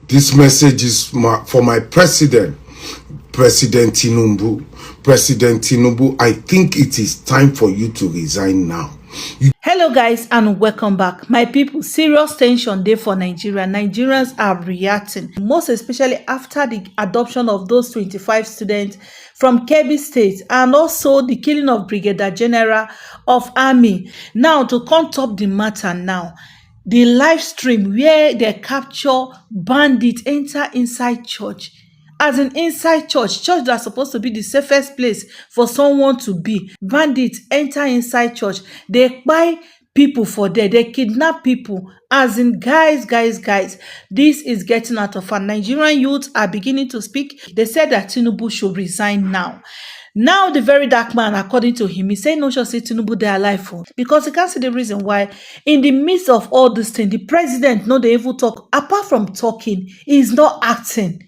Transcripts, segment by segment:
This message is for my president, President Tinubu. President Tinubu, I think it is time for you to resign now. Hello guys and welcome back. My people, serious tension dey for Nigeria. Nigerians are reacting, most especially after the adoption of those 25 students from Kebbi State and also the killing of Brigadier General of Army. Now to come top the matter now, the live stream where they capture bandits enter inside church. As in inside church that's supposed to be the safest place for someone to be. Bandits enter inside church. They buy people for there. They kidnap people. As in, guys, this is getting out of hand. Nigerian youths are beginning to speak. They said that Tinubu should resign now. Now, the very dark man, according to him, he said no sure say Tinubu dey alive because he can't see the reason why. In the midst of all this thing, the president no dey even talk. Apart from talking, he is not acting.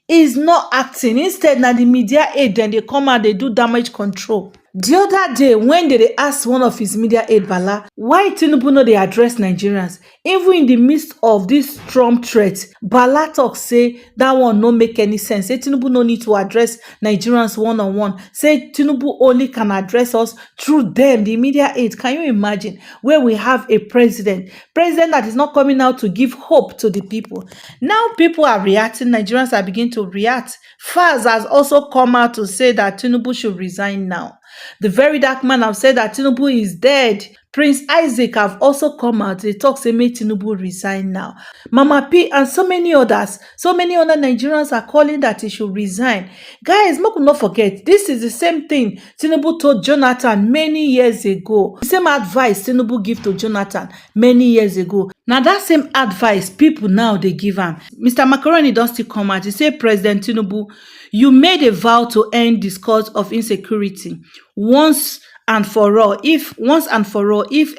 Is not acting. Instead, now the media aid, then they come out, they do damage control. The other day, when they asked one of his media aid, Bala, why Tinubu no they address Nigerians? Even in the midst of this Trump threat, Bala talk say that one no make any sense. Say Tinubu no need to address Nigerians one-on-one. Say Tinubu only can address us through them, the media aid. Can you imagine where we have a president that is not coming out to give hope to the people? Now people are reacting. Nigerians are beginning to react. Faz has also come out to say that Tinubu should resign now. The very dark man have said that Tinubu is dead. Prince Isaac have also come out. They talk say make Tinubu resign now. Mama P and so many other Nigerians are calling that he should resign. Guys, make not forget, this is the same thing Tinubu told Jonathan many years ago. The same advice Tinubu give to Jonathan many years ago. Now that same advice people now they give him. Mr. Macaroni don still come out. He say, President Tinubu, you made a vow to end the scourge of insecurity once and for all. If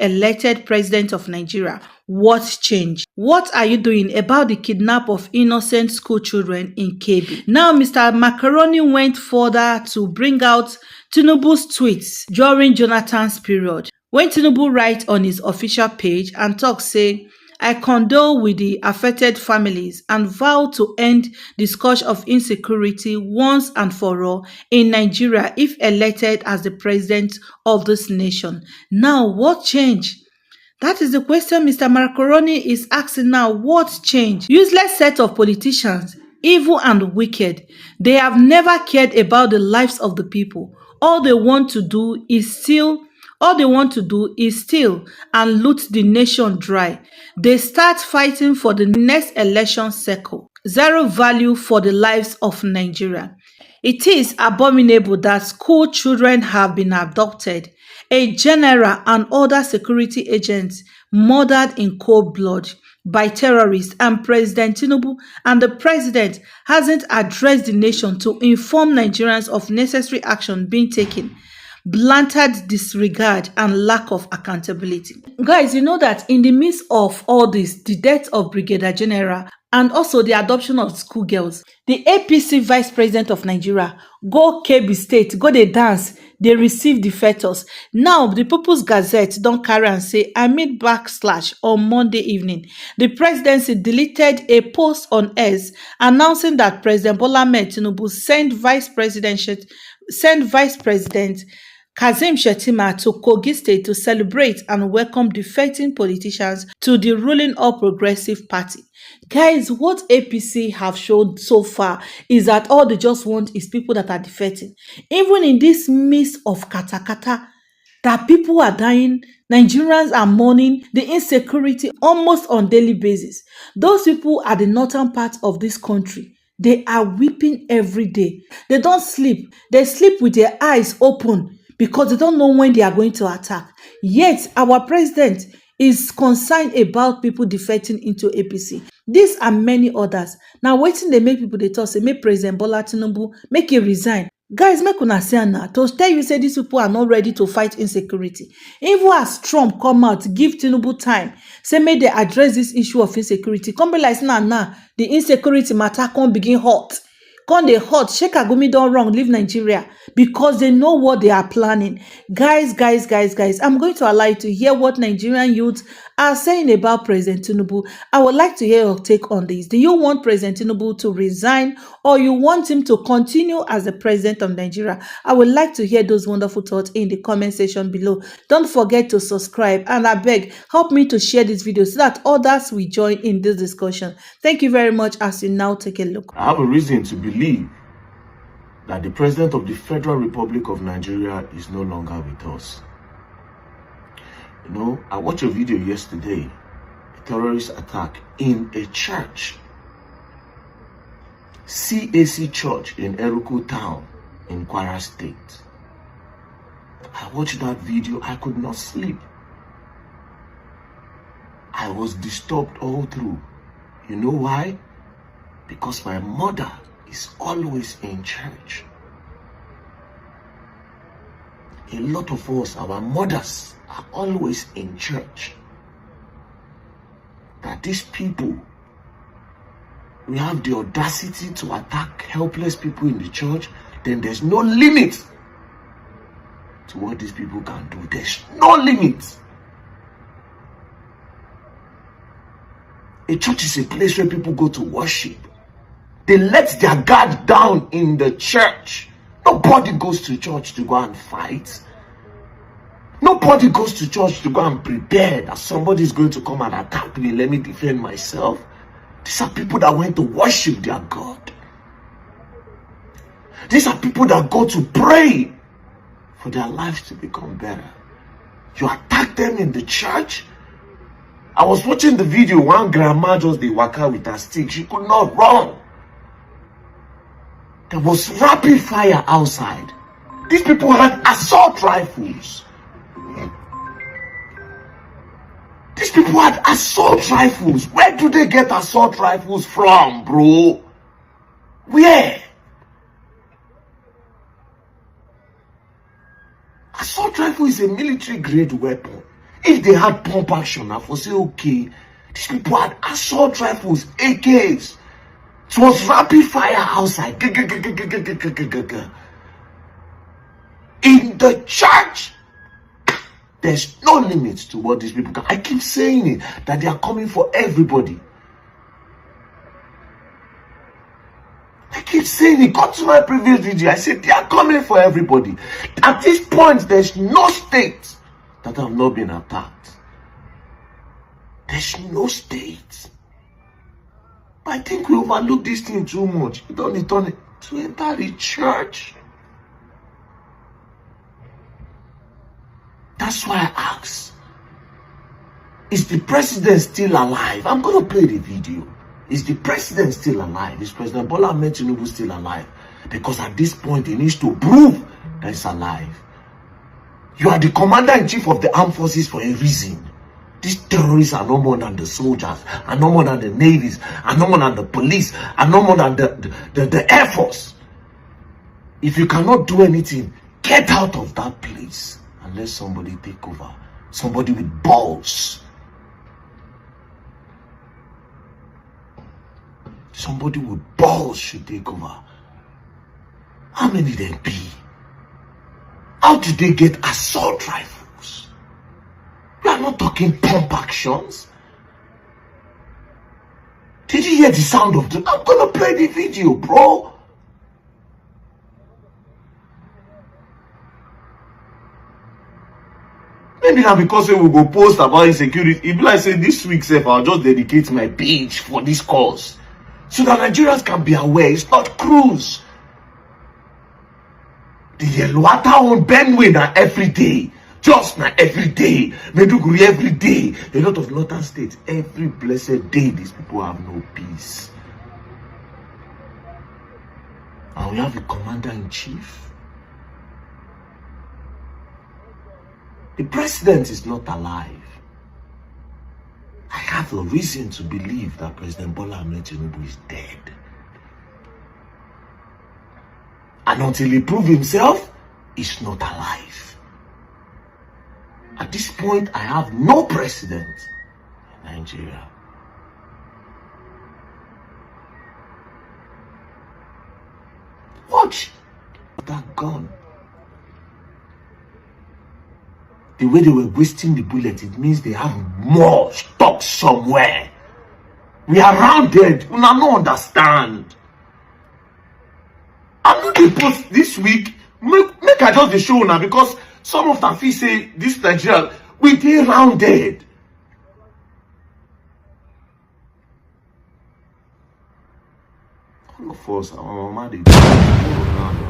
elected president of Nigeria, what changed? What are you doing about the kidnap of innocent school children in Kebbi? Now, Mr. Macaroni went further to bring out Tinubu's tweets during Jonathan's period. When Tinubu write on his official page and talk say, I condole with the affected families and vow to end the scourge of insecurity once and for all in Nigeria if elected as the president of this nation. Now, what changed? That is the question Mr. Macaroni is asking now. What changed? Useless set of politicians, evil and wicked. They have never cared about the lives of the people. All they want to do is steal and loot the nation dry. They start fighting for the next election cycle. Zero value for the lives of Nigeria. It is abominable that school children have been abducted, a general and other security agents murdered in cold blood by terrorists, and President Tinubu and the president hasn't addressed the nation to inform Nigerians of necessary action being taken. Blatant disregard and lack of accountability. Guys, you know that in the midst of all this, the death of Brigadier General and also the adoption of schoolgirls, the APC vice president of Nigeria go Kebbi State, go they dance, they receive the fetus. Now, the People's Gazette don't carry and say, amid backslash on Monday evening, the presidency deleted a post on X announcing that President Bola Ahmed Tinubu sent Vice President Kazim Shettima to Kogi State to celebrate and welcome defecting politicians to the ruling All Progressive Party. Guys, what APC have shown so far is that all they just want is people that are defecting. Even in this midst of katakata, that people are dying, Nigerians are mourning the insecurity almost on daily basis. Those people are the northern part of this country. They are weeping every day. They don't sleep. They sleep with their eyes open, because they don't know when they are going to attack. Yet, our president is concerned about people defecting into APC. These and many others. Now, waiting they make people they talk, say, make President Bola Tinubu, make him resign. Guys, make una say now, to tell you, say, these people are not ready to fight insecurity. Even as Trump come out, give Tinubu time, say, may they address this issue of insecurity. Come be like, nah, the insecurity matter can't begin hot. Come they hot, Sheikh Agumi don't wrong, leave Nigeria, because they know what they are planning. Guys, I'm going to allow you to hear what Nigerian youths are saying about President Tinubu. I would like to hear your take on this. Do you want President Tinubu to resign, or you want him to continue as the president of Nigeria? I would like to hear those wonderful thoughts in the comment section below. Don't forget to subscribe, and I beg, help me to share this video so that others will join in this discussion. Thank you very much as you now take a look. I have a reason to believe that the President of the Federal Republic of Nigeria is no longer with us. You know, I watched a video yesterday, a terrorist attack in a church, CAC Church in Eruku Town in Kwara State. I watched that video, I could not sleep. I was disturbed all through. You know why? Because my mother is always in church. A lot of us, our mothers, are always in church. That these people, we have the audacity to attack helpless people in the church, then there's no limit to what these people can do. There's no limit. A church is a place where people go to worship. They let their guard down in the church. Nobody goes to church to go and fight. Nobody goes to church to go and prepare that somebody is going to come and attack me. Let me defend myself. These are people that went to worship their God. These are people that go to pray for their lives to become better. You attack them in the church. I was watching the video. One grandma just dey waka with her stick. She could not run. There was rapid fire outside. These people had assault rifles. These people had assault rifles. Where do they get assault rifles from, bro? Where? Assault rifle is a military grade weapon. If they had pump action, I would say, okay. These people had assault rifles, AKs. It was rapid fire outside. In the church, there's no limit to what these people can. I keep saying it, that they are coming for everybody. I keep saying it. Go to my previous video. I said they are coming for everybody. At this point, there's no state that have not been attacked. There's no state. I think we overlook this thing too much. You don't need to enter the church. That's why I ask, is the president still alive? I'm going to play the video. Is the president still alive? Is President Bola Ahmed Tinubu still alive? Because at this point, he needs to prove that he's alive. You are the commander-in-chief of the armed forces for a reason. These terrorists are no more than the soldiers, are no more than the navies, are no more than the police, are no more than the Air Force. If you cannot do anything, get out of that place and let somebody take over. Somebody with balls. Somebody with balls should take over. How many there be? How did they get assault rifles? We are not talking pump actions. Did you hear the sound of the... I'm gonna play the video, bro. Maybe now because we will go post about insecurity. If I say this week, sef, I'll just dedicate my page for this cause. So that Nigerians can be aware. It's not cruise. The yellow water on Benue now every day. Just now every day. Meduguri every day. A lot of northern states. Every blessed day, these people have no peace. And we have a commander-in-chief. The president is not alive. I have a reason to believe that President Bola Ahmed Tinubu is dead. And until he proves himself, he's not alive. At this point, I have no president in Nigeria. Watch that gun. the way they were wasting the bullet, it means they have more stock somewhere. We are rounded. We don't understand. I'm not going to post this week. Make I just the show now, because some of them feel say this Nigeria, we dey rounded. All of us, our mama dey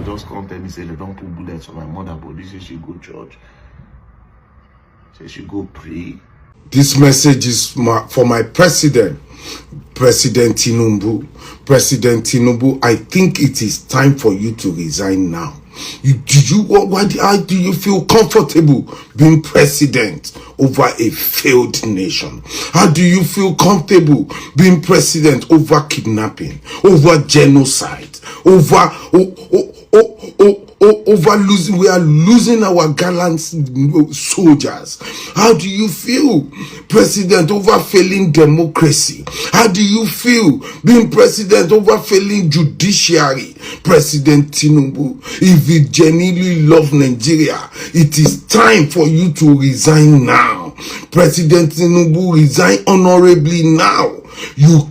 just come tell me say they don't put bullets on my mother body. Say she go church. Say she go pray. This message is for my president, President Tinubu. President Tinubu, I think it is time for you to resign now. How do you feel comfortable being president over a failed nation? How do you feel comfortable being president over kidnapping, over genocide, over losing? We are losing our gallant soldiers. How do you feel, president, over failing democracy? How do you feel being president over failing judiciary? President Tinubu, if you genuinely love Nigeria, it is time for you to resign now. President Tinubu, resign honorably now. You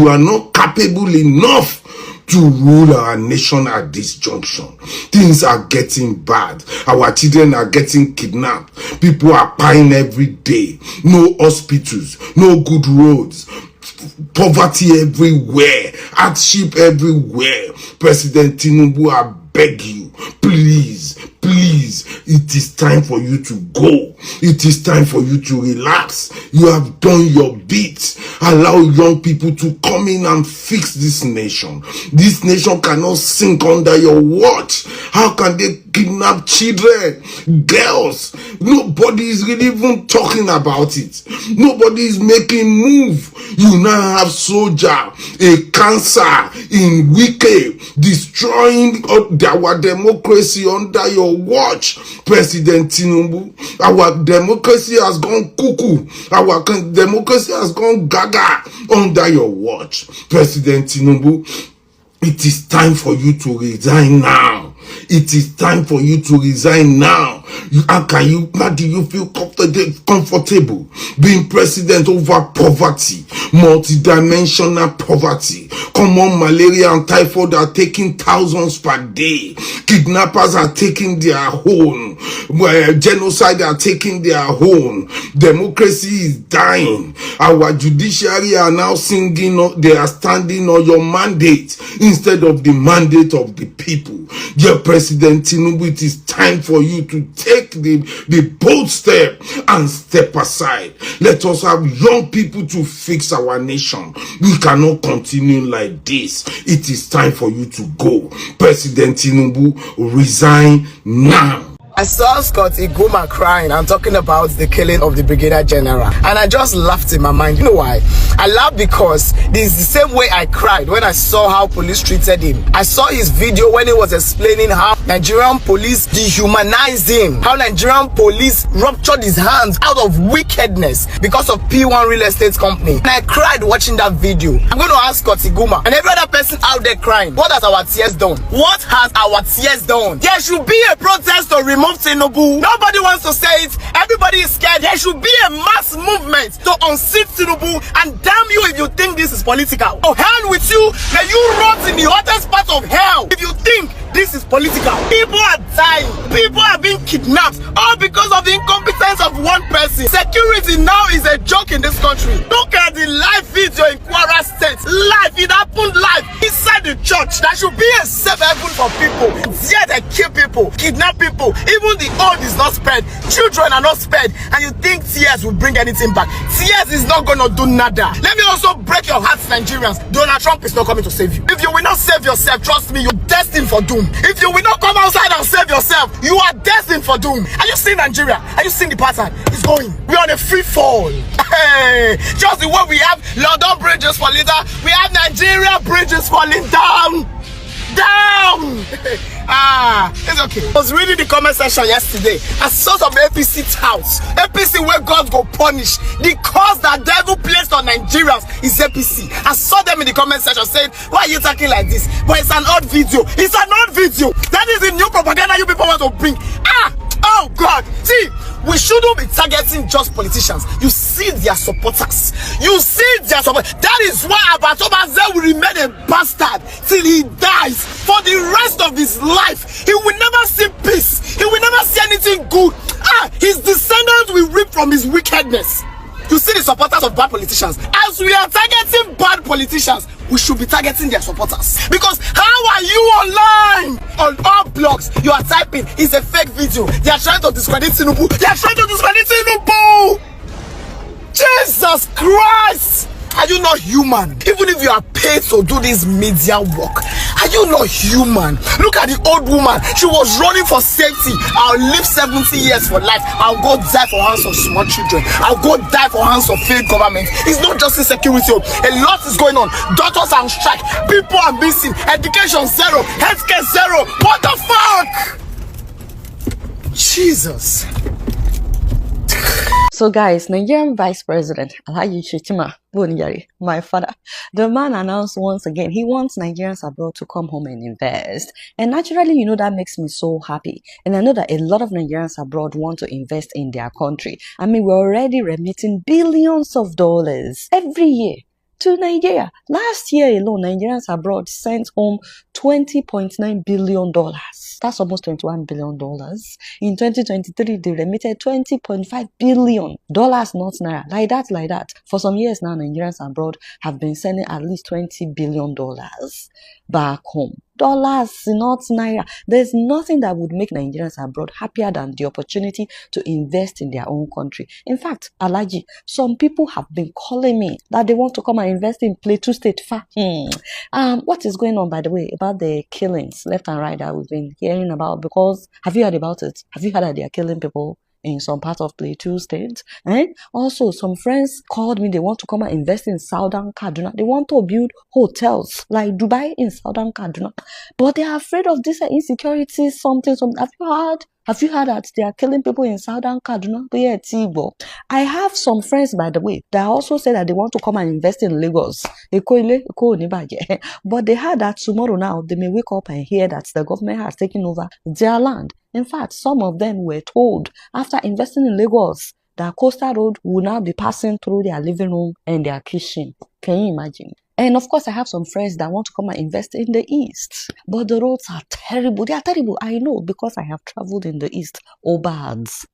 are not capable enough to rule our nation at this junction. Things are getting bad. Our children are getting kidnapped. People are dying every day. No hospitals, no good roads, poverty everywhere, hardship everywhere. President Tinubu, I beg you, please, it is time for you to go. It is time for you to relax. You have done your bit. Allow young people to come in and fix this nation. This nation cannot sink under your watch. How can they kidnap children, girls? Nobody is really even talking about it. Nobody is making move. You now have soldier, a cancer in Wike, destroying our democracy under your watch. President Tinubu, our democracy has gone cuckoo. Our democracy has gone gaga under your watch. President Tinubu, it is time for you to resign now. It is time for you to resign now. How do you feel comfortable being president over poverty, multidimensional poverty? Common malaria and typhoid are taking thousands per day. Kidnappers are taking their own. Genocide are taking their own. Democracy is dying. Our judiciary are now singing. They are standing on your mandate instead of the mandate of the people. Dear President Tinubu, it is time for you to take the bold step and step aside. Let us have young people to fix our nation. We cannot continue like this. It is time for you to go. President Tinubu, resign now. I saw Scott Iguma crying and talking about the killing of the Brigadier General, and I just laughed in my mind. You know why? I laughed because this is the same way I cried when I saw how police treated him. I saw his video when he was explaining how Nigerian police dehumanized him, how Nigerian police ruptured his hands out of wickedness because of P1 Real Estate Company. And I cried watching that video. I'm going to ask Scott Iguma and every other person out there crying, what has our tears done? What has our tears done? There should be a protest to remove Tinubu. Nobody wants to say it. Everybody is scared. There should be a mass movement to unseat Tinubu, and damn you if you think this is political. Oh, hell with you. May you rot in the hottest part of hell if you think this is political. People are dying. People are being kidnapped, all because of the incompetence of one person. Security now is a joke in this country. Look at the live video in Kwara State. Live, it happened live inside the church. There should be a safe haven for people. Yet they kill people, kidnap people. Even the old is not spared. Children are not spared. And you think tears will bring anything back? Tears is not gonna do nada. Let me also break your hearts, Nigerians. Donald Trump is not coming to save you. If you will not save yourself, trust me, you're destined for doom. If you will not come outside and save yourself, you are destined for doom. Are you seeing Nigeria? Are you seeing the pattern? It's going. We're on a free fall. Hey, just the way we have London bridges falling down, we have Nigeria bridges falling down. It's okay. I was reading the comment section yesterday. I saw some APC touts. APC where God go punish. The cause that devil placed on Nigerians is APC. I saw them in the comment section saying, why are you talking like this? But it's an old video. It's an old video. That is the new propaganda you people want to bring. Oh God. See, we shouldn't be targeting just politicians. You see their supporters. You see their support. That is why Abatobaze will remain a bastard till he dies. For the rest of his life, he will never see peace. He will never see anything good. His descendants will reap from his wickedness. You see the supporters of bad politicians. As we are targeting bad politicians, we should be targeting their supporters. Because how are you online? On all blogs, you are typing, it's a fake video. They are trying to discredit Tinubu. They are trying to discredit Tinubu! Jesus Christ! Are you not human? Even if you are paid to do this media work, are you not human? Look at the old woman. She was running for safety. I'll live 70 years for life. I'll go die for hands of small children. I'll go die for hands of failed government. It's not just insecurity. A lot is going on. Doctors are on strike. People are missing. Education zero. Healthcare zero. What the fuck? Jesus. So guys, Nigerian Vice President Alhaji Shetima Boniyari, my father, the man announced once again he wants Nigerians abroad to come home and invest. And naturally, you know, that makes me so happy. And I know that a lot of Nigerians abroad want to invest in their country. I mean, we're already remitting billions of dollars every year to Nigeria. Last year alone, Nigerians abroad sent home $20.9 billion. That's almost $21 billion. In 2023, they remitted $20.5 billion, not naira. Like that. For some years now, Nigerians abroad have been sending at least $20 billion back home. Dollars, not naira. There's nothing that would make Nigerians abroad happier than the opportunity to invest in their own country. In fact, Alhaji, some people have been calling me that they want to come and invest in Plateau State. What is going on, by the way, about the killings left and right that we've been hearing about? Because have you heard about it? Have you heard that they are killing people in some part of Plateau State? Also, some friends called me. They want to come and invest in Southern Kaduna. They want to build hotels like Dubai in Southern Kaduna, but they are afraid of this insecurity. Something. Have you heard that they are killing people in Southern Kaduna? I have some friends, by the way, that also say that they want to come and invest in Lagos. But they heard that tomorrow now, they may wake up and hear that the government has taken over their land. In fact, some of them were told after investing in Lagos that Coastal Road will now be passing through their living room and their kitchen. Can you imagine? And of course, I have some friends that want to come and invest in the East. But the roads are terrible. They are terrible. I know, because I have traveled in the East. Obads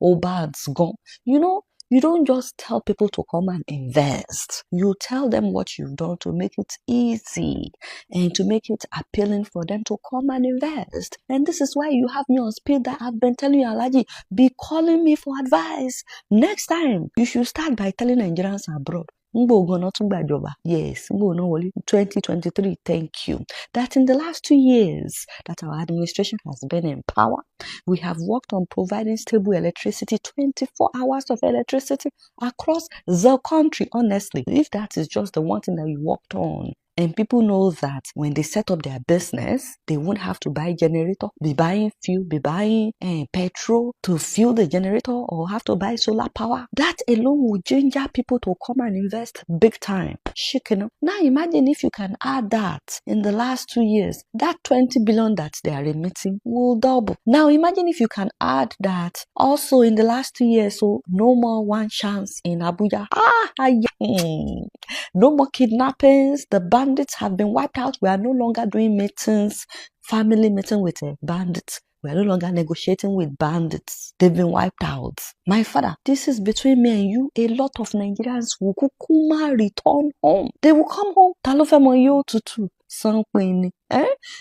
gone. You know, you don't just tell people to come and invest. You tell them what you've done to make it easy and to make it appealing for them to come and invest. And this is why you have me on speed that I've been telling you, Alhaji, be calling me for advice. Next time, you should start by telling Nigerians abroad. Yes, 2023, thank you. That in the last 2 years that our administration has been in power, we have worked on providing stable electricity, 24 hours of electricity across the country. Honestly, if that is just the one thing that we worked on, and people know that when they set up their business, they won't have to buy generator, be buying fuel, be buying petrol to fuel the generator, or have to buy solar power. That alone will ginger people to come and invest big time. Shaking. Now imagine if you can add that in the last 2 years, that 20 billion that they are remitting will double. Now imagine if you can add that also in the last 2 years, so no more one chance in Abuja. No more kidnappings. The bandits have been wiped out. We are no longer doing meetings, family meeting with bandits. We are no longer negotiating with bandits. They've been wiped out. My father, this is between me and you. A lot of Nigerians will return home. They will come home.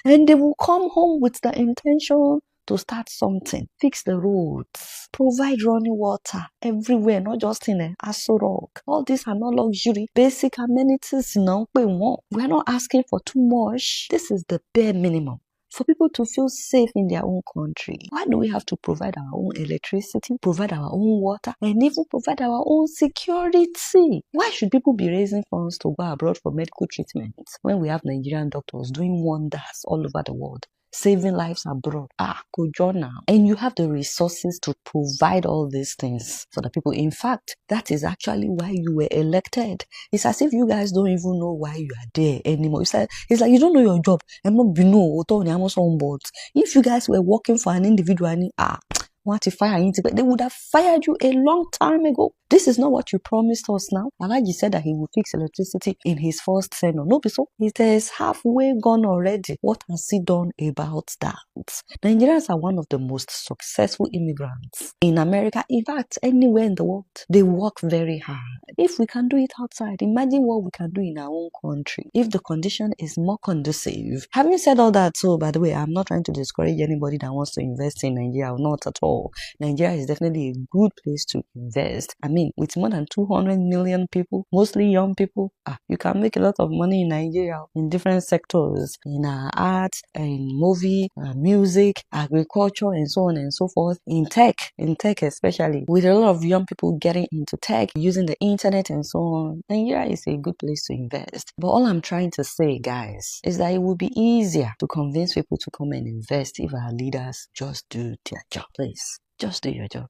And they will come home with the intention to start something, fix the roads, provide running water everywhere, not just in ASO Rock. All these are not luxury, basic amenities. No, we're not asking for too much. This is the bare minimum for people to feel safe in their own country. Why do we have to provide our own electricity, provide our own water, and even provide our own security? Why should people be raising funds to go abroad for medical treatment when we have Nigerian doctors doing wonders all over the world, saving lives abroad? Go now. And you have the resources to provide all these things for the people. In fact, that is actually why you were elected. It's as if you guys don't even know why you are there anymore. It's like you don't know your job. If you guys were working for an individual, Want to fire you? They would have fired you a long time ago. This is not what you promised us now. Alhaji said that he will fix electricity in his first tenure. No, so it is halfway gone already. What has he done about that? Nigerians are one of the most successful immigrants in America. In fact, anywhere in the world. They work very hard. If we can do it outside, imagine what we can do in our own country if the condition is more conducive. Having said all that, so by the way, I'm not trying to discourage anybody that wants to invest in Nigeria, not at all. Nigeria is definitely a good place to invest. I mean, with more than 200 million people, mostly young people, you can make a lot of money in Nigeria in different sectors, in art, in movie, music, agriculture, and so on and so forth. In tech especially, with a lot of young people getting into tech, using the internet and so on. Nigeria is a good place to invest. But all I'm trying to say, guys, is that it would be easier to convince people to come and invest if our leaders just do their job. Please, just do your job.